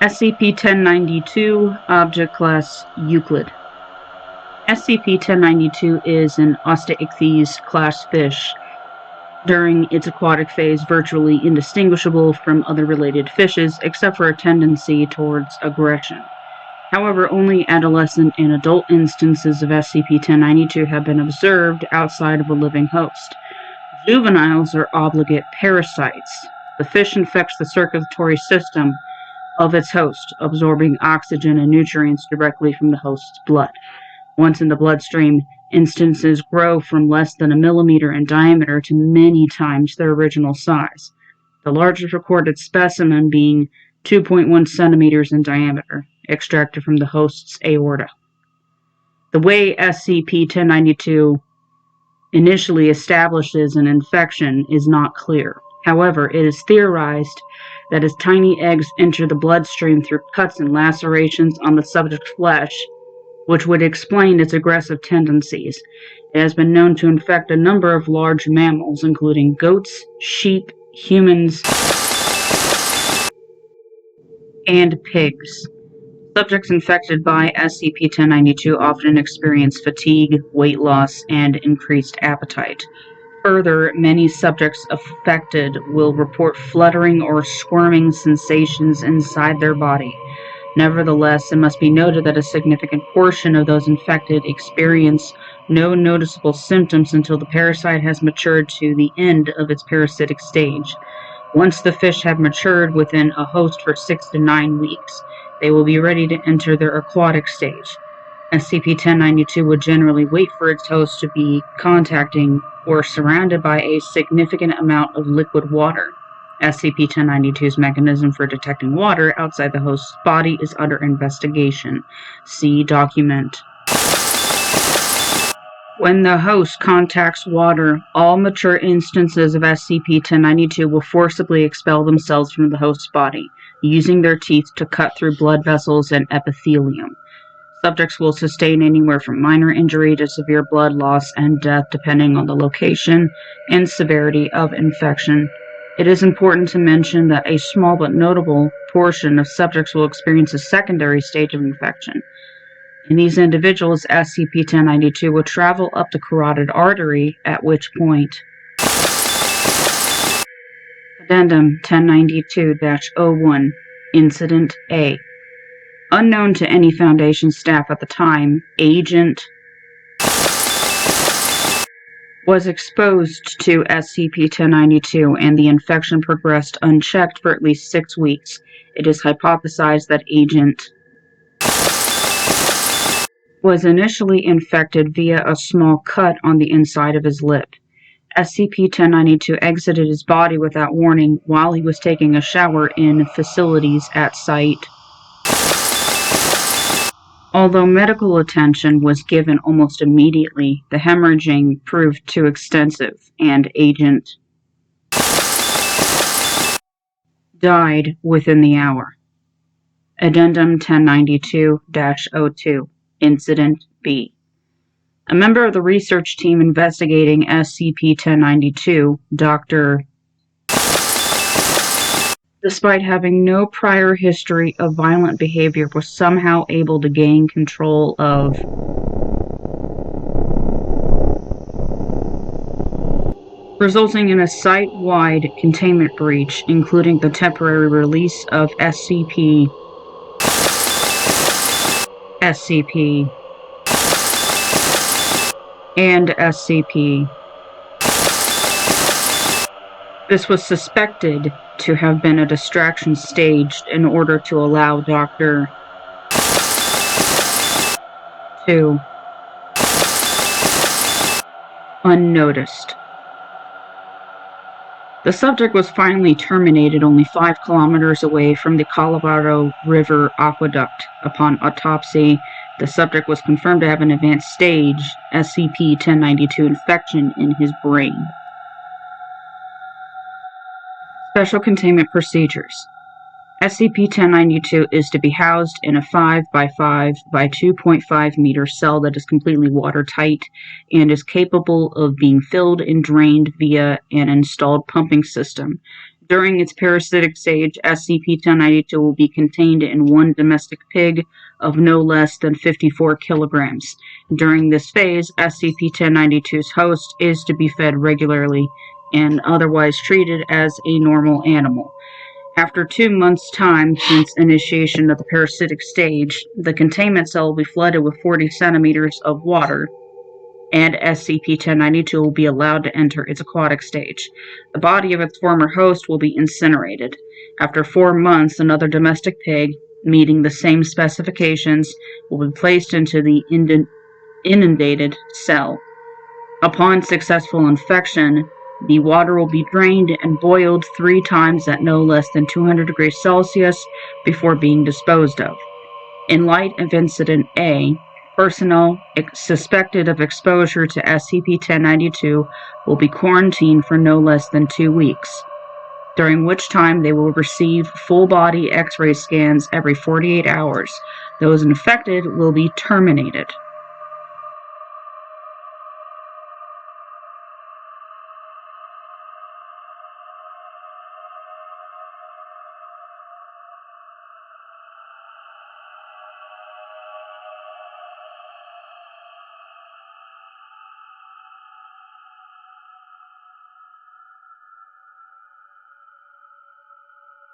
SCP-1092, Object Class Euclid. SCP-1092 is an Osteichthyes class fish, during its aquatic phase virtually indistinguishable from other related fishes, except for a tendency towards aggression. However, only adolescent and adult instances of SCP-1092 have been observed outside of a living host. Juveniles are obligate parasites. The fish infects the circulatory system of its host, absorbing oxygen and nutrients directly from the host's blood. Once in the bloodstream, instances grow from less than a millimeter in diameter to many times their original size, the largest recorded specimen being 2.1 centimeters in diameter, extracted from the host's aorta. The way SCP-1092 initially establishes an infection is not clear. However, it is theorized that as tiny eggs enter the bloodstream through cuts and lacerations on the subject's flesh, which would explain its aggressive tendencies. It has been known to infect a number of large mammals, including goats, sheep, humans, and pigs. Subjects infected by SCP-1092 often experience fatigue, weight loss, and increased appetite. Further, many subjects affected will report fluttering or squirming sensations inside their body. Nevertheless, it must be noted that a significant portion of those infected experience no noticeable symptoms until the parasite has matured to the end of its parasitic stage. Once the fish have matured within a host for 6 to 9 weeks, they will be ready to enter their aquatic stage. SCP-1092 would generally wait for its host to be contacting or surrounded by a significant amount of liquid water. SCP-1092's mechanism for detecting water outside the host's body is under investigation. See document. When the host contacts water, all mature instances of SCP-1092 will forcibly expel themselves from the host's body, using their teeth to cut through blood vessels and epithelium. Subjects will sustain anywhere from minor injury to severe blood loss and death depending on the location and severity of infection. It is important to mention that a small but notable portion of subjects will experience a secondary stage of infection. In these individuals, SCP-1092 will travel up the carotid artery, at which point Addendum 1092-01 Incident A. Unknown to any Foundation staff at the time, Agent was exposed to SCP-1092 and the infection progressed unchecked for at least 6 weeks. It is hypothesized that Agent was initially infected via a small cut on the inside of his lip. SCP-1092 exited his body without warning while he was taking a shower in facilities at site. Although medical attention was given almost immediately, the hemorrhaging proved too extensive, and Agent died within the hour. Addendum 1092-02 Incident B. A member of the research team investigating SCP-1092, Dr. despite having no prior history of violent behavior, was somehow able to gain control of resulting in a site-wide containment breach, including the temporary release of SCP, and SCP. This was suspected to have been a distraction staged in order to allow Dr. to unnoticed. The subject was finally terminated only 5 kilometers away from the Colorado River Aqueduct. Upon autopsy, the subject was confirmed to have an advanced stage SCP-1092 infection in his brain. Special Containment Procedures. SCP-1092 is to be housed in a 5 by 5 by 2.5 meter cell that is completely watertight and is capable of being filled and drained via an installed pumping system. During its parasitic stage, SCP-1092 will be contained in one domestic pig of no less than 54 kilograms. During this phase, SCP-1092's host is to be fed regularly and otherwise treated as a normal animal. After 2 months' time since initiation of the parasitic stage, the containment cell will be flooded with 40 centimeters of water, and SCP-1092 will be allowed to enter its aquatic stage. The body of its former host will be incinerated. After 4 months, another domestic pig, meeting the same specifications, will be placed into the inundated cell. Upon successful infection, the water will be drained and boiled 3 times at no less than 200 degrees Celsius before being disposed of. In light of Incident A, personnel suspected of exposure to SCP-1092 will be quarantined for no less than 2 weeks, during which time they will receive full-body X-ray scans every 48 hours. Those infected will be terminated.